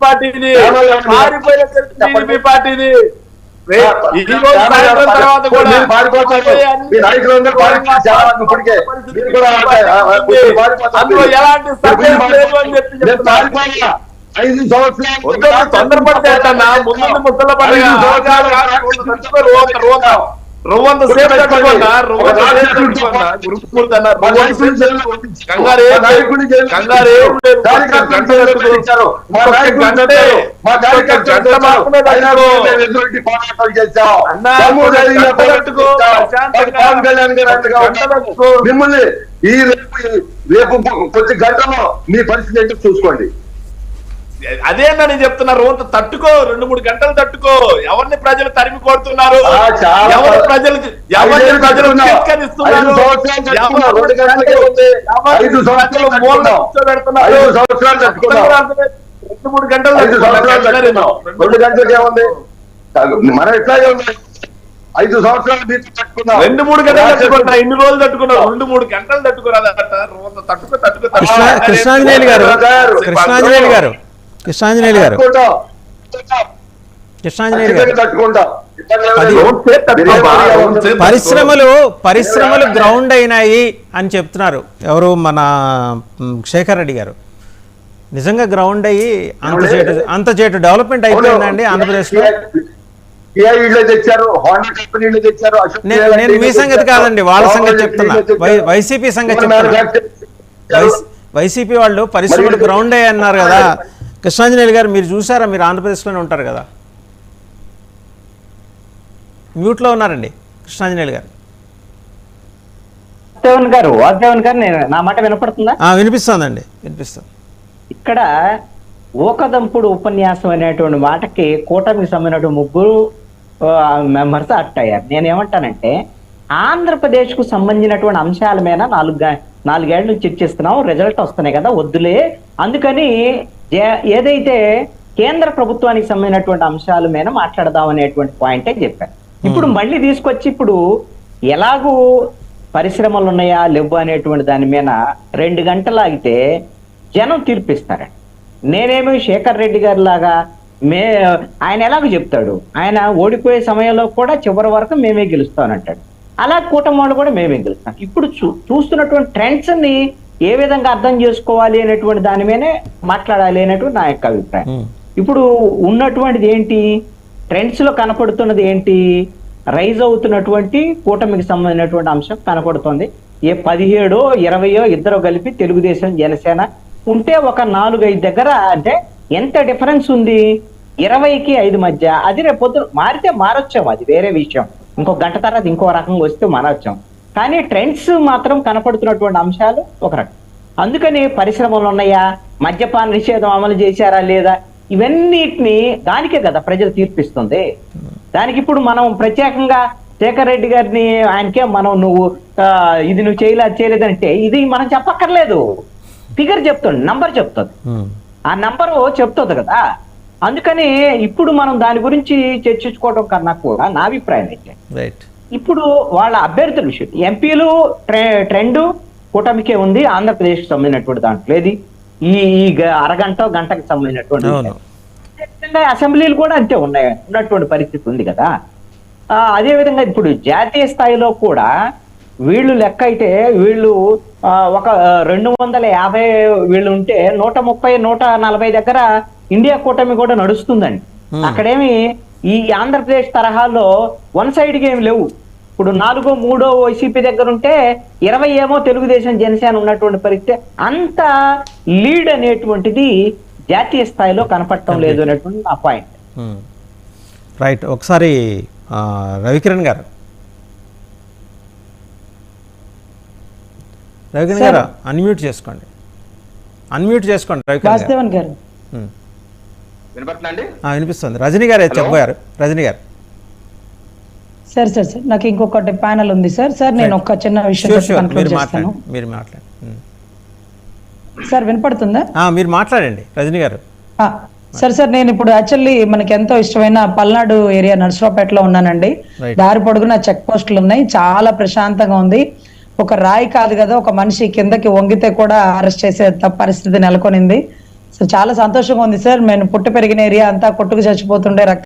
పార్టీని అందులో ఎలాంటి లేదు అని చెప్పి 5 సంవత్సరాలు తొందరపడితే ముందు ముసల మిమ్మల్ని ఈ రేపు కొద్ది గంటలో మీ పరిస్థితి ఏంటో చూసుకోండి. అదే నేను చెప్తున్నా, రోజు తట్టుకో, 2-3 గంటలు తట్టుకో. ఎవరిని ప్రజలు తరిమి కొడుతున్నారు, ఎవరి ప్రజలు చిత్కరిస్తున్నారు, మనం ఎట్లాగే ఉన్నాయి 5 సంవత్సరాలు 2-3 గంటలు తట్టుకున్నా. ఇన్ని రోజులు తట్టుకున్నావు, 2-3 గంటలు తట్టుకోరాదట. తట్టుకో కృష్ణాంజనేయులు గారు పరిశ్రమలు గ్రౌండ్ అయినాయి అని చెప్తున్నారు ఎవరు, మన శేఖర్ రెడ్డి గారు. నిజంగా గ్రౌండ్ అయ్యి అంత చేటు డెవలప్మెంట్ అయిపోయిందండి ఆంధ్రప్రదేశ్ లో? నేను మీ సంగతి కాదండి, వాళ్ళ సంగతి చెప్తున్నా, వైసీపీ సంగతి చెప్తున్నా. వైసీపీ వాళ్ళు పరిశ్రమలు గ్రౌండ్ అయ్యి అన్నారు కదా. కృష్ణాంజనేయులు గారు మీరు చూసారా? మీరు ఆంధ్రప్రదేశ్లోనే ఉంటారు కదా. మ్యూట్లో ఉన్నారండి కృష్ణాంజనేయులు గారు. వాసుదేవన్ గారు నా మాట వినపడుతుందా? వినిపిస్తుందండి, వినిపిస్తుంది. ఇక్కడ ఓకదంపుడు ఉపన్యాసం అనేటువంటి మాటకి కూటమికి సంబంధించిన ముగ్గురు మెంబర్స్ అట్టయ్యారు. నేనేమంటానంటే, ఆంధ్రప్రదేశ్ కు సంబంధించినటువంటి అంశాల మీద 4 ఏళ్ళ నుంచి చర్చిస్తున్నాం, రిజల్ట్ వస్తున్నాయి కదా, వద్దులే. అందుకని ఏదైతే కేంద్ర ప్రభుత్వానికి సంబంధించినటువంటి అంశాల మీద మాట్లాడదాం అనేటువంటి పాయింటే చెప్పారు. ఇప్పుడు మళ్ళీ తీసుకొచ్చి ఇప్పుడు ఎలాగూ పరిశ్రమలు ఉన్నాయా లేవు అనేటువంటి దాని మీద 2 గంటలు ఆగితే జనం తీర్పిస్తారండి. నేనేమి శేఖర్ రెడ్డి గారి లాగా ఆయన ఎలాగో చెప్తాడు, ఆయన ఓడిపోయే సమయంలో కూడా చివరి వరకు మేమే గెలుస్తామంటాడు. అలా కూటమి వాళ్ళు కూడా మేమే గెలుస్తాం. ఇప్పుడు చూస్తున్నటువంటి ట్రెండ్స్ ని ఏ విధంగా అర్థం చేసుకోవాలి అనేటువంటి దాని మీదనే మాట్లాడాలి అనేటువంటి నా యొక్క అభిప్రాయం. ఇప్పుడు ఉన్నటువంటిది ఏంటి, ట్రెండ్స్ లో కనపడుతున్నది ఏంటి, రైజ్ అవుతున్నటువంటి కూటమికి సంబంధించినటువంటి అంశం కనపడుతుంది. 17 20 ఇద్దరు కలిపి తెలుగుదేశం జనసేన ఉంటే ఒక 4-5 దగ్గర అంటే ఎంత డిఫరెన్స్ ఉంది, 20కి 5 మధ్య. అది రేపొద్దు మారితే మారొచ్చాం, అది వేరే విషయం. ఇంకో గంట తర్వాత ఇంకో రకంగా వస్తే మారొచ్చాం. కానీ ట్రెండ్స్ మాత్రం కనపడుతున్నటువంటి అంశాలు ఒక రకం. అందుకని పరిశ్రమలు ఉన్నాయా, మద్యపాన నిషేధం అమలు చేశారా లేదా, ఇవన్నిటిని దానికే కదా ప్రజలు తీర్పిస్తుంది. దానికి ఇప్పుడు మనం ప్రత్యేకంగా శేఖర్ రెడ్డి గారిని ఆయనకే మనం ఇది నువ్వు చేయలేదంటే ఇది మనం చెప్పక్కర్లేదు. ఫిగర్ చెప్తుంది, నంబర్ చెప్తుంది, ఆ నంబరు చెప్తుంది కదా. అందుకని ఇప్పుడు మనం దాని గురించి చర్చించుకోవడం కన్నా కూడా నా అభిప్రాయం అయితే ఇప్పుడు వాళ్ళ అభ్యర్థుల విషయం, ఎంపీలు ట్రెండ్ కూటమికే ఉంది ఆంధ్రప్రదేశ్ కి సంబంధించినటువంటి దాంట్లో. ఏది ఈ గంటకి సంబంధించినటువంటి అసెంబ్లీలు కూడా అంతే ఉన్నటువంటి పరిస్థితి ఉంది కదా. అదే విధంగా ఇప్పుడు జాతీయ స్థాయిలో కూడా వీళ్ళు లెక్క అయితే వీళ్ళు ఒక 250 వీళ్ళు ఉంటే 130 140 దగ్గర ఇండియా కూటమి కూడా నడుస్తుందండి. అక్కడేమి ఈ ఆంధ్రప్రదేశ్ తరహాలో వన్ సైడ్ గా ఏమి లేవు. ఇప్పుడు 4-3 వైసీపీ దగ్గర ఉంటే 20 ఏమో తెలుగుదేశం జనసేన ఉన్నటువంటి పరిస్థితి. అంత లీడ్ అనేటువంటిది జాతీయ స్థాయిలో కనపడటం లేదు అనేటువంటి నా పాయింట్. రైట్. ఒకసారి రవికిరణ్ గారు అన్మ్యూట్ చేసుకోండి. వాసుదేవన్ గారు వినిపిస్తుంది. రజనీ గారు చెప్పారు. రజనీ గారు సార్ నాకు ఇంకొకటి ప్యానల్ ఉంది సార్. నేను ఒక చిన్న విషయం మీరు మాట్లాడండి సార్. వినపడుతుందా? మీరు మాట్లాడండి రజనీ గారు. సార్ నేను ఇప్పుడు యాక్చువల్లీ మనకి ఎంతో ఇష్టమైన పల్నాడు ఏరియా నర్సరావుపేటలో ఉన్నానండి. దారి పొడుగున చెక్ పోస్టులు ఉన్నాయి, చాలా ప్రశాంతంగా ఉంది. ఒక రాయి కాదు కదా, ఒక మనిషి కిందకి వంగితే కూడా అరెస్ట్ చేసే పరిస్థితి నెలకొనింది. సో చాలా సంతోషంగా ఉంది సార్. నేను పుట్టి పెరిగిన ఏరియా అంతా కొట్టుకు చచ్చిపోతుండే, రక్త